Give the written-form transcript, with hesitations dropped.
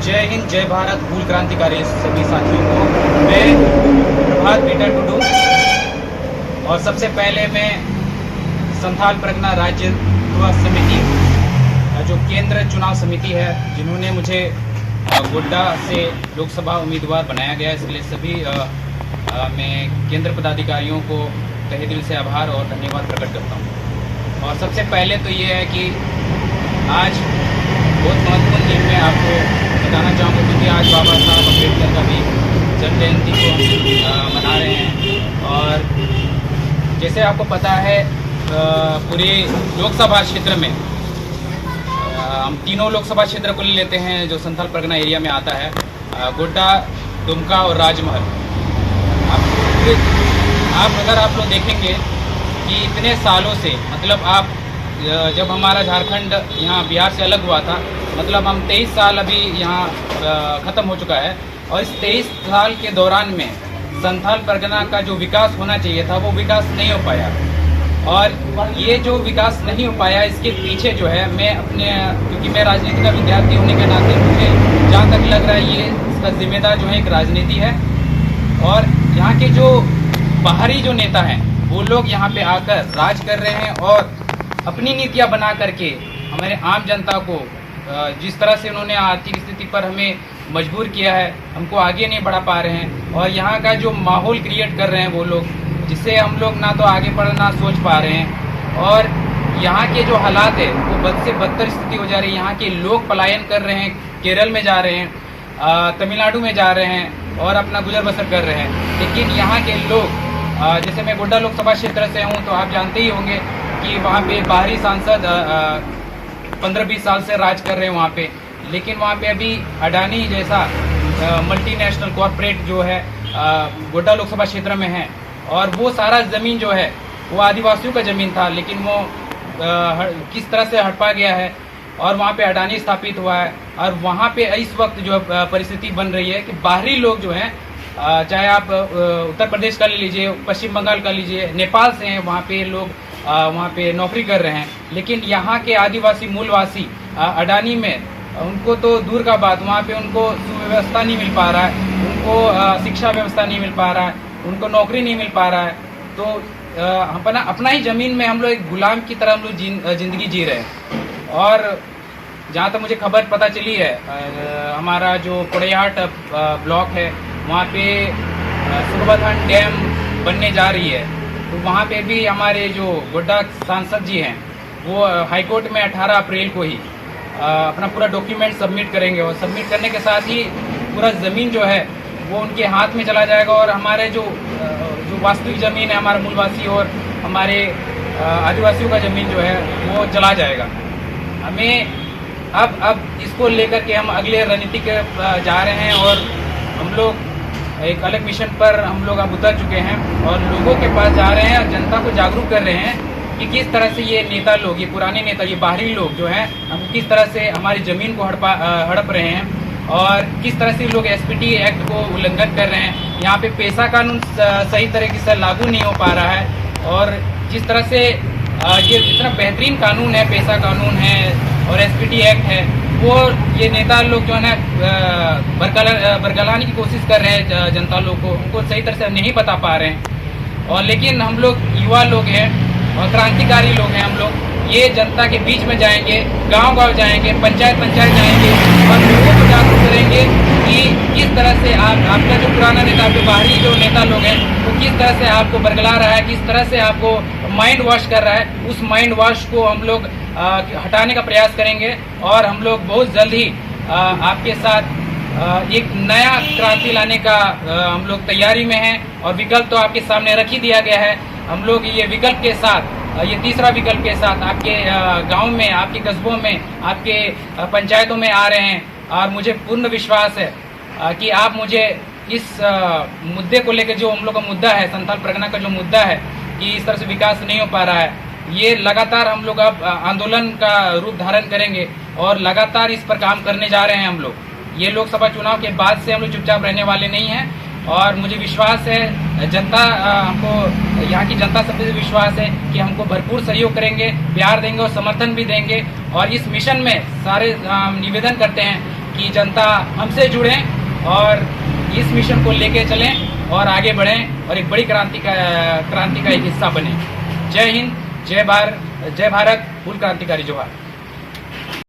जय हिंद, जय भारत, फूल क्रांतिकारी सभी साथियों को मैं प्रभात पीटर टुडू। और सबसे पहले मैं संथाल परगना राज्य युवा समिति जो केंद्र चुनाव समिति है, जिन्होंने मुझे गोड्डा से लोकसभा उम्मीदवार बनाया गया, इसके लिए सभी मैं केंद्र पदाधिकारियों को तहे दिल से आभार और धन्यवाद प्रकट करता हूँ। और सबसे पहले तो ये है कि आज बहुत महत्वपूर्ण दिन में आपको बताना चाहूँगा, क्योंकि आज बाबा साहब अम्बेडकर का भी जन्म जयंती को हम मना रहे हैं। और जैसे आपको पता है, पूरे लोकसभा क्षेत्र में हम तीनों लोकसभा क्षेत्र को ले लेते हैं जो संथाल परगना एरिया में आता है, गोड्डा, दुमका और राजमहल। अगर आप लोग देखेंगे कि इतने सालों से, मतलब आप जब हमारा झारखंड यहाँ बिहार से अलग हुआ था, मतलब हम 23 साल अभी यहाँ ख़त्म हो चुका है, और इस 23 साल के दौरान में संथाल परगना का जो विकास होना चाहिए था वो विकास नहीं हो पाया। और ये जो विकास नहीं हो पाया, इसके पीछे जो है क्योंकि मैं राजनीति का विद्यार्थी होने के नाते मुझे जहाँ तक लग रहा है ये इसका जिम्मेदार जो है एक राजनीति है। और यहाँ के जो बाहरी जो नेता हैं वो लोग यहाँ पे आकर राज कर रहे हैं और अपनी नीतियाँ बना करके हमारे आम जनता को जिस तरह से उन्होंने आर्थिक स्थिति पर हमें मजबूर किया है, हमको आगे नहीं बढ़ा पा रहे हैं। और यहाँ का जो माहौल क्रिएट कर रहे हैं वो लोग, जिससे हम लोग ना तो आगे बढ़ना सोच पा रहे हैं। और यहाँ के जो हालात है वो बद से बदतर स्थिति हो जा रही है। यहाँ के लोग पलायन कर रहे हैं, केरल में जा रहे हैं, तमिलनाडु में जा रहे हैं और अपना गुजर बसर कर रहे हैं। लेकिन यहाँ के लोग, जैसे मैं गोड्डा लोकसभा क्षेत्र से हूँ, तो आप जानते ही होंगे कि वहाँ पे बाहरी सांसद 15-20 साल से राज कर रहे हैं वहाँ पे। लेकिन वहाँ पे अभी अडानी जैसा मल्टीनेशनल कॉरपोरेट जो है गोड्डा लोकसभा क्षेत्र में है, और वो सारा ज़मीन जो है वो आदिवासियों का ज़मीन था, लेकिन वो किस तरह से हड़पा गया है और वहाँ पे अडानी स्थापित हुआ है। और वहाँ पे इस वक्त जो परिस्थिति बन रही है कि बाहरी लोग जो हैं, चाहे आप उत्तर प्रदेश का ले लीजिए, पश्चिम बंगाल का लीजिए, नेपाल से हैं, वहाँ पे लोग वहाँ पे नौकरी कर रहे हैं। लेकिन यहाँ के आदिवासी मूलवासी अडानी में, उनको तो दूर का बात, वहाँ पे उनको सुव्यवस्था नहीं मिल पा रहा है, उनको शिक्षा व्यवस्था नहीं मिल पा रहा है, उनको नौकरी नहीं मिल पा रहा है। तो अपना ही ज़मीन में हम लोग एक गुलाम की तरह हम लोग जिंदगी जी रहे हैं। और जहाँ तक मुझे खबर पता चली है, हमारा जो कोड़ैयाहाट ब्लॉक है, वहाँ पे सुरबाधान डैम बनने जा रही है। तो वहाँ पे भी हमारे जो गोड्डा सांसद जी हैं वो हाईकोर्ट में 18 अप्रैल को ही अपना पूरा डॉक्यूमेंट सबमिट करेंगे, और सबमिट करने के साथ ही पूरा ज़मीन जो है वो उनके हाथ में चला जाएगा। और हमारे जो वास्तविक ज़मीन है, हमारे मूलवासी और हमारे आदिवासियों का ज़मीन जो है वो चला जाएगा। हमें अब इसको लेकर के हम अगले रणनीतिक जा रहे हैं, और हम लोग एक अलग मिशन पर हम लोग अब उतर चुके हैं और लोगों के पास जा रहे हैं और जनता को जागरूक कर रहे हैं कि किस तरह से ये नेता लोग, ये पुराने नेता, ये बाहरी लोग जो हैं, हम किस तरह से हमारी ज़मीन को हड़प रहे हैं और किस तरह से लोग एसपीटी एक्ट को उल्लंघन कर रहे हैं। यहाँ पे पेशा कानून सही तरीके से लागू नहीं हो पा रहा है, और जिस तरह से ये इतना बेहतरीन कानून है, पेशा कानून है और एसपीटी एक्ट है, वो ये नेता लोग जो है ना बरगलाने की कोशिश कर रहे हैं जनता लोग को, उनको सही तरह से नहीं बता पा रहे हैं। और लेकिन हम लोग युवा लोग हैं और क्रांतिकारी लोग हैं, हम लोग ये जनता के बीच में जाएंगे, गांव-गांव जाएंगे, पंचायत जाएंगे और लोगों को जागरूक करेंगे कि किस तरह से आपका जो पुराना नेता, आपके बाहरी जो नेता लोग हैं वो किस तरह से आपको बरगला रहा है, किस तरह से आपको माइंड वॉश कर रहा है। उस माइंड वॉश को हम लोग हटाने का प्रयास करेंगे, और हम लोग बहुत जल्द ही आपके साथ एक नया क्रांति लाने का हम लोग तैयारी में हैं। और विकल्प तो आपके सामने रख ही दिया गया है। हम लोग ये विकल्प के साथ, ये तीसरा विकल्प के साथ आपके गांव में, आपके कस्बों में, आपके पंचायतों में आ रहे हैं। और मुझे पूर्ण विश्वास है कि आप मुझे इस मुद्दे को लेकर, जो हम लोग का मुद्दा है, संथाल परगना का जो मुद्दा है कि इस तरह से विकास नहीं हो पा रहा है, ये लगातार हम लोग अब आंदोलन का रूप धारण करेंगे और लगातार इस पर काम करने जा रहे हैं। हम लोग ये लोकसभा चुनाव के बाद से हम लोग चुपचाप रहने वाले नहीं हैं, और मुझे विश्वास है, जनता हमको, यहाँ की जनता सब पे विश्वास है कि हमको भरपूर सहयोग करेंगे, प्यार देंगे और समर्थन भी देंगे। और इस मिशन में सारे निवेदन करते हैं कि जनता हमसे जुड़ें और इस मिशन को लेके चलें और आगे बढ़ें और एक बड़ी क्रांति का एक हिस्सा बने। जय हिंद, जय भारत, फूल क्रांतिकारी जोहार।